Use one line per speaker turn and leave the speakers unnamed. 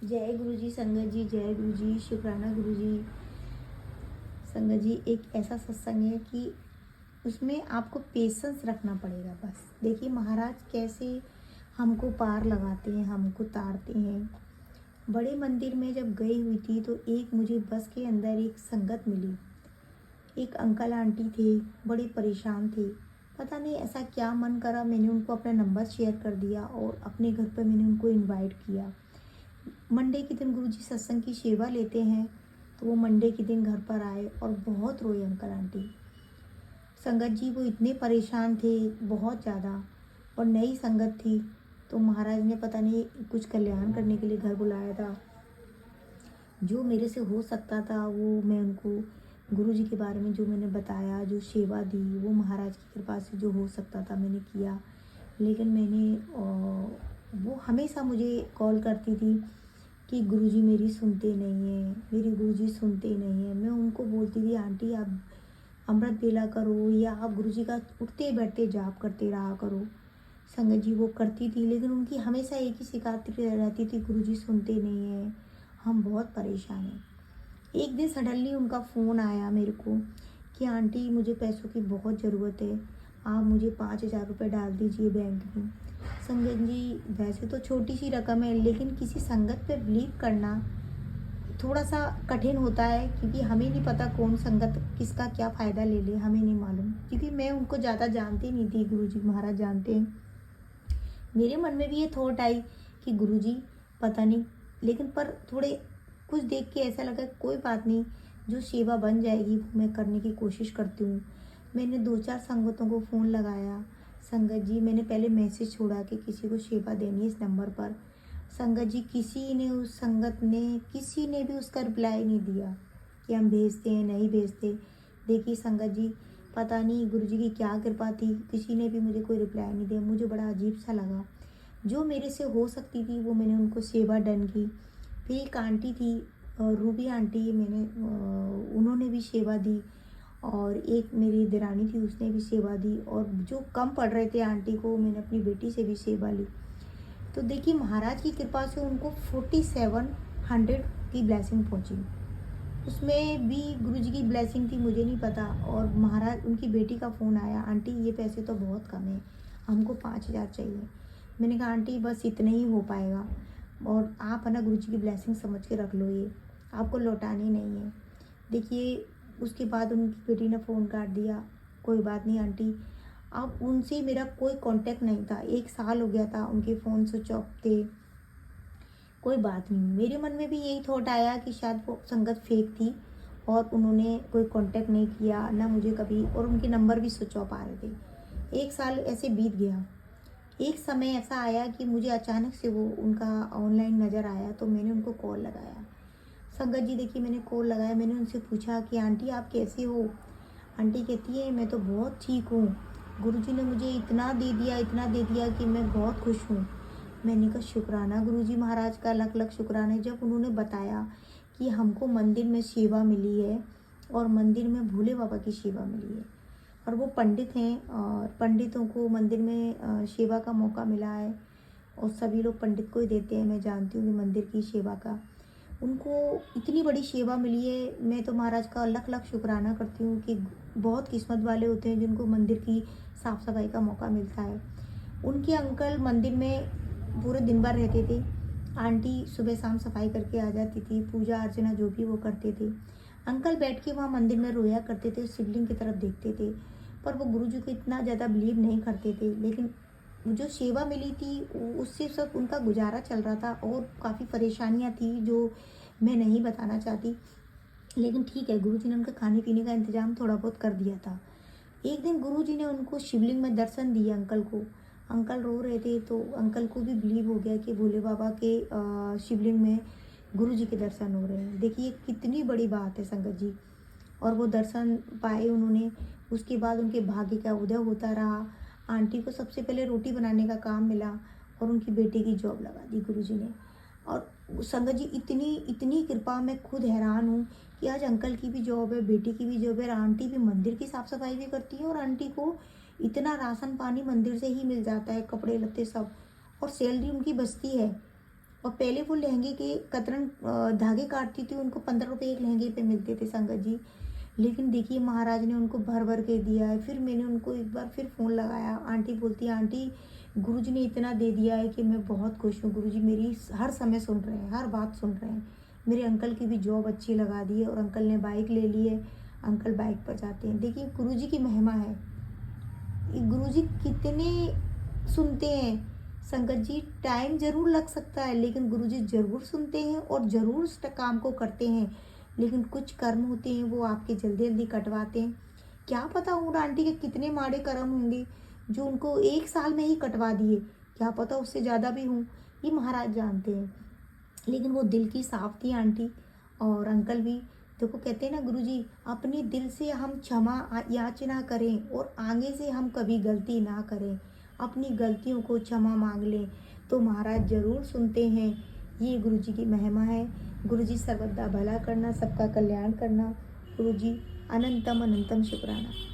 जय गुरु जी संगत जी, जय गुरु जी, शुक्राना गुरु जी। संगत जी, एक ऐसा सत्संग है कि उसमें आपको पेशेंस रखना पड़ेगा। बस देखिए महाराज कैसे हमको पार लगाते हैं, हमको तारते हैं। बड़े मंदिर में जब गई हुई थी तो एक मुझे बस के अंदर एक संगत मिली। एक अंकल आंटी थे, बड़े परेशान थे। पता नहीं ऐसा क्या मन करा, मैंने उनको अपना नंबर शेयर कर दिया और अपने घर पर मैंने उनको इनवाइट किया। मंडे के दिन गुरुजी सत्संग की सेवा लेते हैं, तो वो मंडे के दिन घर पर आए और बहुत रोए अंकल आंटी। संगत जी वो इतने परेशान थे, बहुत ज़्यादा, और नई संगत थी। तो महाराज ने पता नहीं कुछ कल्याण करने के लिए घर बुलाया था। जो मेरे से हो सकता था वो मैं उनको गुरु जी के बारे में जो मैंने बताया, जो सेवा दी, वो महाराज की कृपा से जो हो सकता था मैंने किया। लेकिन वो हमेशा मुझे कॉल करती थी कि गुरुजी मेरी सुनते नहीं हैं, मेरे गुरुजी सुनते नहीं हैं। मैं उनको बोलती थी आंटी आप अमृत बेला करो या आप गुरुजी का उठते बैठते जाप करते रहा करो। संगत जी वो करती थी, लेकिन उनकी हमेशा एक ही शिकायत रहती थी, गुरुजी सुनते नहीं हैं, हम बहुत परेशान हैं। एक दिन सडनली उनका फ़ोन आया मेरे को कि आंटी मुझे पैसों की बहुत ज़रूरत है, आप मुझे 5,000 रुपये डाल दीजिए बैंक में। संगत जी वैसे तो छोटी सी रकम है, लेकिन किसी संगत पे बिलीव करना थोड़ा सा कठिन होता है, क्योंकि हमें नहीं पता कौन संगत किसका क्या फ़ायदा ले ले, हमें नहीं मालूम। क्योंकि मैं उनको ज़्यादा जानती नहीं थी, गुरुजी महाराज जानते हैं। मेरे मन में भी ये थॉट आई कि गुरुजी पता नहीं, लेकिन पर थोड़े कुछ देख के ऐसा लगा कोई बात नहीं, जो सेवा बन जाएगी वो मैं करने की कोशिश करती हूँ। मैंने 2-4 संगतों को फ़ोन लगाया। संगत जी मैंने पहले मैसेज छोड़ा कि किसी को सेवा देनी है इस नंबर पर। संगत जी किसी ने भी उसका रिप्लाई नहीं दिया कि हम भेजते हैं, नहीं भेजते। देखिए संगत जी पता नहीं गुरुजी की क्या कृपा थी, किसी ने भी मुझे कोई रिप्लाई नहीं दिया। मुझे बड़ा अजीब सा लगा। जो मेरे से हो सकती थी वो मैंने उनको सेवा डन की। फिर एक आंटी थी, रूबी आंटी, उन्होंने भी सेवा दी। और एक मेरी देरानी थी, उसने भी सेवा दी। और जो कम पड़ रहे थे आंटी को, मैंने अपनी बेटी से भी सेवा ली। तो देखिए महाराज की कृपा से उनको 4700 की ब्लेसिंग पहुंची। उसमें भी गुरुजी की ब्लेसिंग थी, मुझे नहीं पता। और महाराज उनकी बेटी का फ़ोन आया, आंटी ये पैसे तो बहुत कम है, हमको 5,000 चाहिए। मैंने कहा आंटी बस इतना ही हो पाएगा, और आप है ना गुरुजी की ब्लेसिंग समझ के रख लो, ये आपको लौटानी नहीं है। देखिए उसके बाद उनकी बेटी ने फ़ोन काट दिया। कोई बात नहीं आंटी, अब उनसे मेरा कोई कांटेक्ट नहीं था, 1 साल हो गया था, उनके फ़ोन स्विच ऑफ थे। कोई बात नहीं, मेरे मन में भी यही थॉट आया कि शायद वो संगत फेक थी और उन्होंने कोई कांटेक्ट नहीं किया ना मुझे कभी, और उनके नंबर भी स्विच ऑफ आ रहे थे। 1 साल ऐसे बीत गया। एक समय ऐसा आया कि मुझे अचानक से वो उनका ऑनलाइन नज़र आया, तो मैंने उनको कॉल लगाया। संगत जी देखिए मैंने कॉल लगाया, मैंने उनसे पूछा कि आंटी आप कैसे हो। आंटी कहती है मैं तो बहुत ठीक हूँ, गुरुजी ने मुझे इतना दे दिया कि मैं बहुत खुश हूँ। मैंने कहा शुक्राना गुरुजी महाराज का, लख लख शुक्राना। जब उन्होंने बताया कि हमको मंदिर में सेवा मिली है और मंदिर में भोले बाबा की सेवा मिली है, और वो पंडित हैं और पंडितों को मंदिर में सेवा का मौका मिला है, और सभी लोग पंडित को ही देते हैं। मैं जानती हूँ कि मंदिर की सेवा का उनको इतनी बड़ी सेवा मिली है। मैं तो महाराज का लख लख शुक्राना करती हूँ कि बहुत किस्मत वाले होते हैं जिनको मंदिर की साफ़ सफाई का मौका मिलता है। उनके अंकल मंदिर में पूरे दिन भर रहते थे, आंटी सुबह शाम सफाई करके आ जाती थी, पूजा अर्चना जो भी वो करते थे। अंकल बैठ के वहाँ मंदिर में रोया करते थे, शिवलिंग की तरफ देखते थे। पर वो गुरुजी को इतना ज़्यादा बिलीव नहीं करते थे, लेकिन जो सेवा मिली थी उससे सब उनका गुजारा चल रहा था। और काफ़ी परेशानियाँ थी जो मैं नहीं बताना चाहती, लेकिन ठीक है गुरुजी ने उनका खाने पीने का इंतज़ाम थोड़ा बहुत कर दिया था। एक दिन गुरुजी ने उनको शिवलिंग में दर्शन दिए अंकल को। अंकल रो रहे थे, तो अंकल को भी बिलीव हो गया कि भोले बाबा के शिवलिंग में गुरुजी के दर्शन हो रहे हैं। देखिए कितनी बड़ी बात है संगत जी। और वो दर्शन पाए उन्होंने। उसके बाद उनके भाग्य का उदय होता रहा। आंटी को सबसे पहले रोटी बनाने का काम मिला और उनकी बेटी की जॉब लगा दी गुरुजी ने। और संगत जी इतनी इतनी कृपा, मैं खुद हैरान हूँ कि आज अंकल की भी जॉब है, बेटी की भी जॉब है, और आंटी भी मंदिर की साफ़ सफाई भी करती है, और आंटी को इतना राशन पानी मंदिर से ही मिल जाता है, कपड़े लत्ते सब, और सैलरी उनकी बचती है। और पहले वो लहंगे के कतरन धागे काटती थी, उनको 15 रुपये एक लहंगे पे मिलते थे संगत जी। लेकिन देखिए महाराज ने उनको भर भर के दिया है। फिर मैंने उनको एक बार फिर फ़ोन लगाया, आंटी बोलती है आंटी गुरुजी ने इतना दे दिया है कि मैं बहुत खुश हूँ, गुरुजी मेरी हर समय सुन रहे हैं, हर बात सुन रहे हैं। मेरे अंकल की भी जॉब अच्छी लगा दी है और अंकल ने बाइक ले ली है, अंकल बाइक पर जाते हैं। देखिए गुरुजी की महिमा है, गुरुजी कितने सुनते हैं संगत जी। टाइम ज़रूर लग सकता है लेकिन गुरुजी ज़रूर सुनते हैं और ज़रूर उस काम को करते हैं। लेकिन कुछ कर्म होते हैं वो आपके जल्दी जल्दी कटवाते हैं। क्या पता उन आंटी के कितने माड़े कर्म होंगे जो उनको 1 साल में ही कटवा दिए, क्या पता उससे ज़्यादा भी हों, ये महाराज जानते हैं। लेकिन वो दिल की साफ थी आंटी और अंकल भी। देखो कहते हैं ना गुरुजी अपने दिल से हम क्षमा याचना करें और आगे से हम कभी गलती ना करें, अपनी गलतियों को क्षमा मांग लें तो महाराज ज़रूर सुनते हैं। ये गुरुजी की महिमा है। गुरुजी सर्वदा भला करना, सबका कल्याण करना। गुरुजी अनंतम अनंतम शुक्राना।